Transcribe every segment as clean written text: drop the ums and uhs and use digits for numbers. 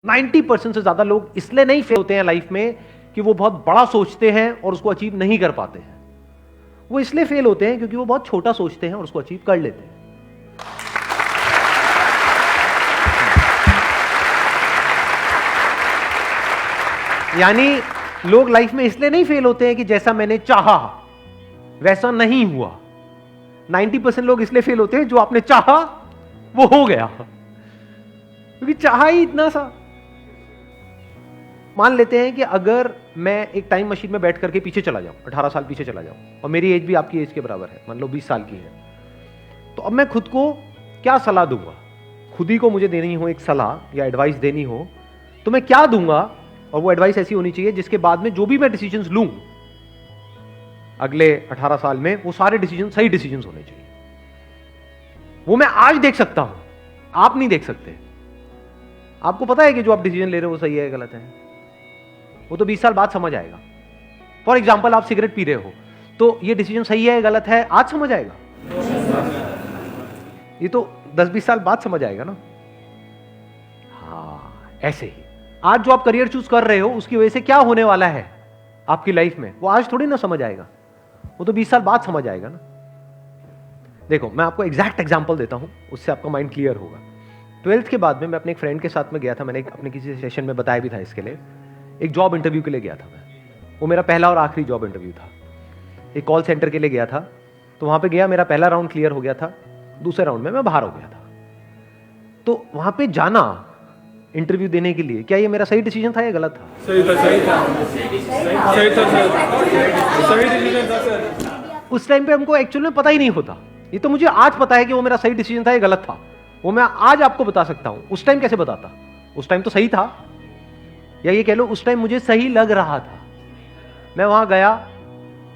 90% से ज्यादा लोग इसलिए नहीं फेल होते हैं लाइफ में कि वो बहुत बड़ा सोचते हैं और उसको अचीव नहीं कर पाते हैं। वो इसलिए फेल होते हैं क्योंकि वो बहुत छोटा सोचते हैं और उसको अचीव कर लेते हैं। यानी लोग लाइफ में इसलिए नहीं फेल होते हैं कि जैसा मैंने चाहा वैसा नहीं हुआ। 90% लोग इसलिए फेल होते हैं जो आपने चाहा वो हो गया, क्योंकि चाहा ही इतना सा। मान लेते हैं कि अगर मैं एक टाइम मशीन में बैठ करके पीछे चला जाऊं, 18 साल पीछे चला जाऊं, और मेरी एज भी आपकी एज के बराबर है, मान लो 20 साल की है, तो अब मैं खुद को क्या सलाह दूंगा? खुद ही को मुझे देनी हो एक सलाह या एडवाइस देनी हो तो मैं क्या दूंगा? और वो एडवाइस ऐसी होनी चाहिए जिसके बाद में जो भी मैं डिसीजंस लूं अगले 18 साल में, वो सारे डिसीजन सही डिसीजंस होने चाहिए। वो मैं आज देख सकता हूं, आप नहीं देख सकते। आपको पता है कि जो आप डिसीजन ले रहे हो वो सही है गलत है, वो तो 20 साल बाद समझ आएगा। फॉर एग्जाम्पल, आप सिगरेट पी रहे हो तो ये डिसीजन सही है गलत है आज समझ आएगा, ये तो 10-20 साल बाद समझ आएगा ना। हाँ, ऐसे ही आज जो आप करियर चूज कर रहे हो उसकी वजह से क्या होने वाला है आपकी लाइफ में, वो आज थोड़ी ना समझ आएगा, वो तो 20 साल बाद समझ आएगा ना। देखो, मैं आपको एग्जैक्ट एग्जांपल देता हूं, उससे आपका माइंड क्लियर होगा। 12th के बाद में मैं अपने एक फ्रेंड के साथ में गया था, मैंने अपने किसी सेशन में बताया भी था इसके लिए। एक जॉब इंटरव्यू के लिए गया था मैं, वो मेरा पहला और आखिरी जॉब इंटरव्यू था। एक कॉल सेंटर के लिए गया था, तो वहां पे गया, मेरा पहला राउंड क्लियर हो गया था, दूसरे राउंड में मैं बाहर हो गया था। तो वहां पे जाना इंटरव्यू देने के लिए, क्या ये मेरा सही डिसीजन था या गलत था? सही था, सही था, सही था सर, सही डिसीजन था सर। उस टाइम पे हमको एक्चुअल में पता ही नहीं होता। ये तो मुझे आज पता है कि वो मेरा सही डिसीजन था या गलत था, वो मैं आज आपको बता सकता हूं। उस टाइम कैसे बताता? उस टाइम तो सही था, या ये कह लो उस टाइम मुझे सही लग रहा था। मैं वहां गया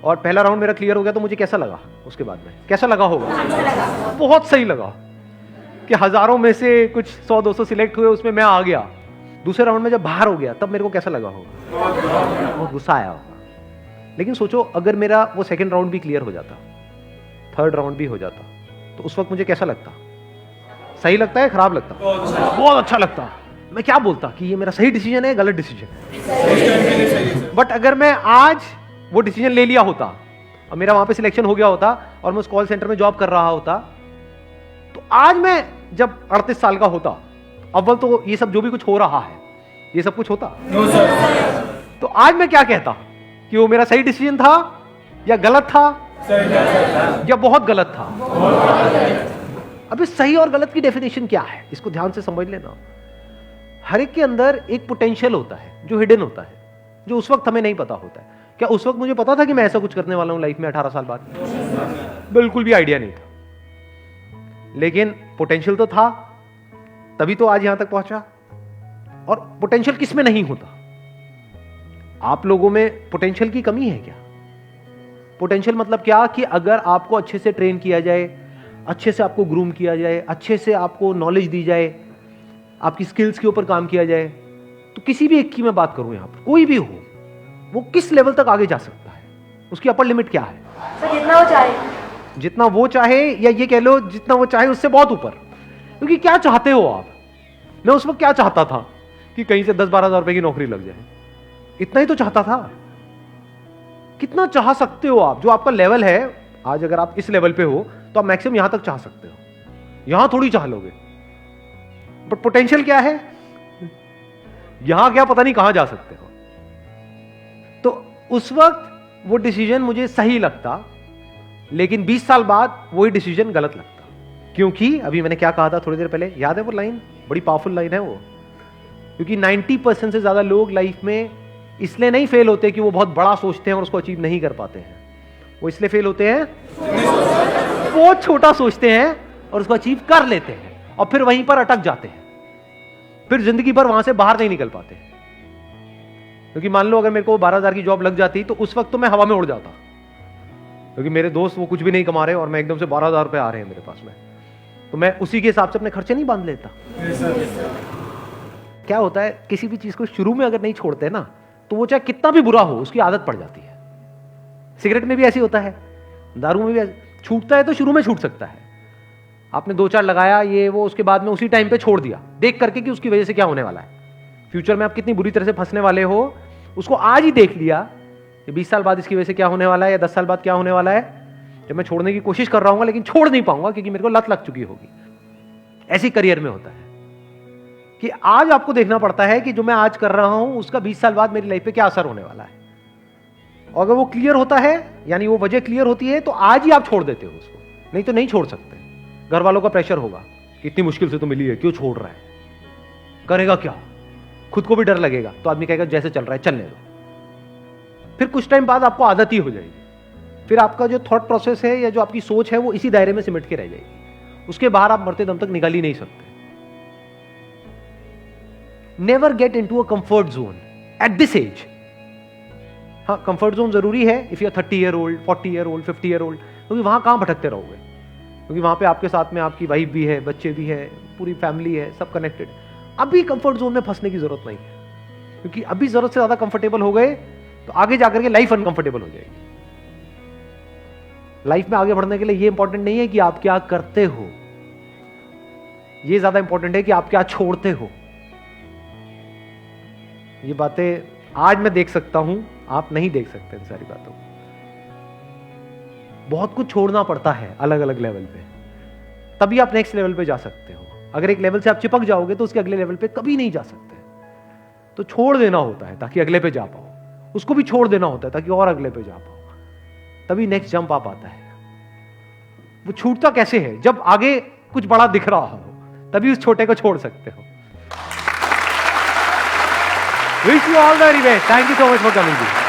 और पहला राउंड मेरा क्लियर हो गया, तो मुझे कैसा लगा? उसके बाद में कैसा लगा होगा? बहुत सही लगा कि हजारों में से कुछ 100-200 सिलेक्ट हुए, उसमें मैं आ गया। दूसरे राउंड में जब बाहर हो गया तब मेरे को कैसा लगा होगा? बहुत गुस्सा आया होगा। लेकिन सोचो, अगर मेरा वो सेकंड राउंड भी क्लियर हो जाता, थर्ड राउंड भी हो जाता, तो उस वक्त मुझे कैसा लगता? सही लगता है खराब लगता? बहुत अच्छा लगता। मैं क्या बोलता कि ये मेरा सही डिसीजन है गलत डिसीजन है। बट अगर मैं आज वो डिसीजन ले लिया होता और मेरा वहां पे सिलेक्शन हो गया होता और मैं उस कॉल सेंटर में जॉब कर रहा होता, तो आज मैं जब 38 साल का होता, अव्वल तो ये सब जो भी कुछ हो रहा है ये सब कुछ होता, तो आज मैं क्या कहता कि वो मेरा सही डिसीजन था या गलत था, या बहुत गलत था। अभी सही और गलत की डेफिनेशन क्या है, इसको ध्यान से समझ लेना। हर एक के अंदर एक पोटेंशियल होता है जो हिडन होता है, जो उस वक्त हमें नहीं पता होता है। क्या उस वक्त मुझे पता था कि मैं ऐसा कुछ करने वाला हूं लाइफ में 18 साल बाद? बिल्कुल भी आइडिया नहीं था, लेकिन पोटेंशियल तो था, तभी तो आज यहां तक पहुंचा। और पोटेंशियल किस में नहीं होता? आप लोगों में पोटेंशियल की कमी है क्या? पोटेंशियल मतलब क्या कि अगर आपको अच्छे से ट्रेन किया जाए, अच्छे से आपको ग्रूम किया जाए, अच्छे से आपको नॉलेज दी जाए, आपकी स्किल्स के ऊपर काम किया जाए, तो किसी भी एक की मैं बात करूं, यहां पर कोई भी हो, वो किस लेवल तक आगे जा सकता है? उसकी अपर लिमिट क्या है? सर, जितना वो चाहे। जितना वो चाहे, या ये कह लो जितना वो चाहे उससे बहुत ऊपर। क्योंकि क्या चाहते हो आप? मैं उस वक्त क्या चाहता था कि कहीं से 10-12 हजार रुपए की नौकरी लग जाए, इतना ही तो चाहता था। कितना चाह सकते हो आप? जो आपका लेवल है आज, अगर आप इस लेवल पे हो तो आप मैक्सिमम यहां तक चाह सकते हो, यहां थोड़ी चाह लोगे। बट पोटेंशियल क्या है? यहां क्या पता नहीं कहां जा सकते हो। तो उस वक्त वो डिसीजन मुझे सही लगता, लेकिन 20 साल बाद वही डिसीजन गलत लगता। क्योंकि अभी मैंने क्या कहा था थोड़ी देर पहले, याद है वो लाइन? बड़ी पावरफुल लाइन है वो। क्योंकि 90% से ज्यादा लोग लाइफ में इसलिए नहीं फेल होते कि वो बहुत बड़ा सोचते हैं और उसको अचीव नहीं कर पाते हैं। वो इसलिए फेल होते हैं बहुत छोटा सोचते हैं और उसको अचीव कर लेते हैं, और फिर वहीं पर अटक जाते हैं, फिर जिंदगी भर वहां से बाहर नहीं निकल पाते। क्योंकि मान लो अगर मेरे को 12,000 की जॉब लग जाती तो उस वक्त तो मैं हवा में उड़ जाता, क्योंकि मेरे दोस्त वो कुछ भी नहीं कमा रहे और मैं एकदम से 12,000 रुपए आ रहे हैं मेरे पास में, तो मैं उसी के हिसाब से अपने खर्चे नहीं बांध लेता। क्या होता है, किसी भी चीज को शुरू में अगर नहीं छोड़ते ना, तो वो चाहे कितना भी बुरा हो उसकी आदत पड़ जाती है। सिगरेट में भी ऐसी होता है, दारू में भी छूटता है तो शुरू में छूट सकता है, आपने 2-4 लगाया ये वो, उसके बाद में उसी टाइम पे छोड़ दिया देख करके कि उसकी वजह से क्या होने वाला है, फ्यूचर में आप कितनी बुरी तरह से फंसने वाले हो उसको आज ही देख लिया कि 20 साल बाद इसकी वजह से क्या होने वाला है या 10 साल बाद क्या होने वाला है, जब मैं छोड़ने की कोशिश कर रहा हूं लेकिन छोड़ नहीं पाऊंगा क्योंकि मेरे को लत लग चुकी होगी। ऐसी करियर में होता है कि आज आपको देखना पड़ता है कि जो मैं आज कर रहा हूं उसका 20 साल बाद मेरी लाइफ पे क्या असर होने वाला है। और अगर वो क्लियर होता है, यानी वो वजह क्लियर होती है, तो आज ही आप छोड़ देते हो उसको, नहीं तो नहीं छोड़ सकते। घर वालों का प्रेशर होगा, इतनी मुश्किल से तो मिली है, क्यों छोड़ रहा है, करेगा क्या, खुद को भी डर लगेगा, तो आदमी कहेगा जैसे चल रहा है चलने दो। फिर कुछ टाइम बाद आपको आदत ही हो जाएगी, फिर आपका जो थॉट प्रोसेस है या जो आपकी सोच है वो इसी दायरे में सिमट के रह जाएगी, उसके बाहर आप मरते दम तक निकाल ही नहीं सकते। Never get into a comfort zone at this age. हाँ, कंफर्ट जोन जरूरी है if you are 30 year old, 40 year old, 50 year old, क्योंकि वहां कहां भटकते रहोगे, क्योंकि वहां पे आपके साथ में आपकी वाइफ भी है, बच्चे भी है, पूरी फैमिली है, सब कनेक्टेड। अभी कंफर्ट जोन में फंसने की जरूरत नहीं है, क्योंकि अभी जरूरत से ज्यादा कंफर्टेबल हो गए तो आगे जाकर के लाइफ अनकंफर्टेबल हो जाएगी। लाइफ में आगे बढ़ने के लिए ये इंपॉर्टेंट नहीं है कि आप क्या करते हो, ये ज्यादा इंपॉर्टेंट है कि आप क्या छोड़ते हो। ये बातें आज मैं देख सकता हूं, आप नहीं देख सकते इन सारी बातों को। बहुत कुछ छोड़ना पड़ता है अलग अलग लेवल पे, तभी आप नेक्स्ट लेवल पे जा सकते हो। अगर एक लेवल से आप चिपक जाओगे तो उसके अगले लेवल पे कभी नहीं जा सकते। तो छोड़ देना होता है ताकि अगले पे जा पाओ, उसको भी छोड़ देना होता है ताकि और अगले पे जा पाओ, तभी नेक्स्ट जंप आप आता है। वो छूटता कैसे है, जब आगे कुछ बड़ा दिख रहा हो, तभी उस छोटे को छोड़ सकते हो। Wish you all the very best, thank you so much for coming.